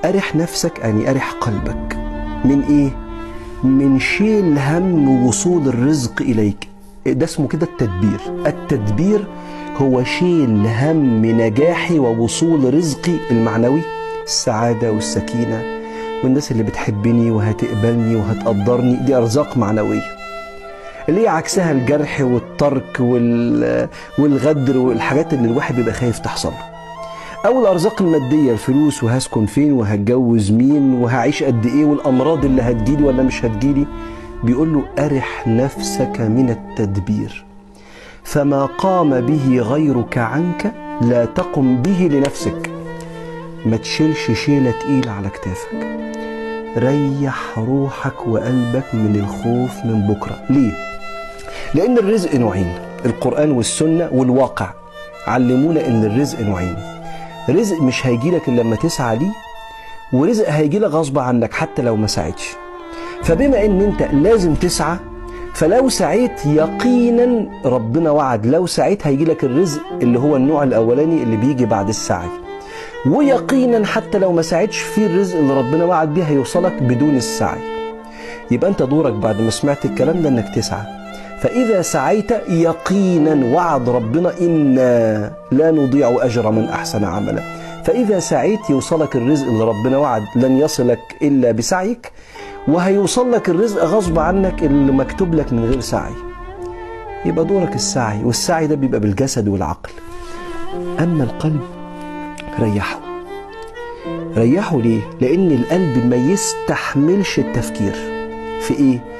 أرح نفسك يعني أرح قلبك من إيه؟ من شيل هم وصول الرزق إليك. ده اسمه كده التدبير. التدبير هو شيل هم نجاحي ووصول رزقي المعنوي، السعادة والسكينة والناس اللي بتحبني وهتقبلني وهتقدرني، دي أرزاق معنوية. اللي هي عكسها الجرح والترك والغدر والحاجات اللي الواحد بيبقى خايف تحصل له. أو الأرزاق المادية، الفلوس وهسكن فين وهتجوز مين وهعيش قد إيه والأمراض اللي هتجيلي ولا مش هتجيلي. بيقول له أرح نفسك من التدبير، فما قام به غيرك عنك لا تقم به لنفسك. ما تشيلش شيلة تقيلة على كتافك. ريح روحك وقلبك من الخوف من بكرة. ليه؟ لأن الرزق نوعين. القرآن والسنة والواقع علمونا إن الرزق نوعين. رزق مش هيجيلك إلا لما تسعى ليه، ورزق هيجيلك غصب عنك حتى لو ما سعيتش. فبما إن أنت لازم تسعى، فلو سعيت يقينا ربنا وعد لو سعيت هيجيلك الرزق اللي هو النوع الأولاني اللي بيجي بعد السعي، ويقينا حتى لو ما سعيتش في الرزق اللي ربنا وعد بيه هيوصلك بدون السعي. يبقى أنت دورك بعد ما سمعت الكلام ده إنك تسعى. فإذا سعيت يقينا وعد ربنا إنا لا نضيع أجر من أحسن عملا. فإذا سعيت يوصلك الرزق اللي ربنا وعد لن يصلك إلا بسعيك، وهيوصل لك الرزق غصب عنك اللي مكتوب لك من غير سعي. يبقى دورك السعي، والسعي ده بيبقى بالجسد والعقل. أما القلب ريحه. ريحه ليه؟ لأن القلب ما يستحملش التفكير في إيه؟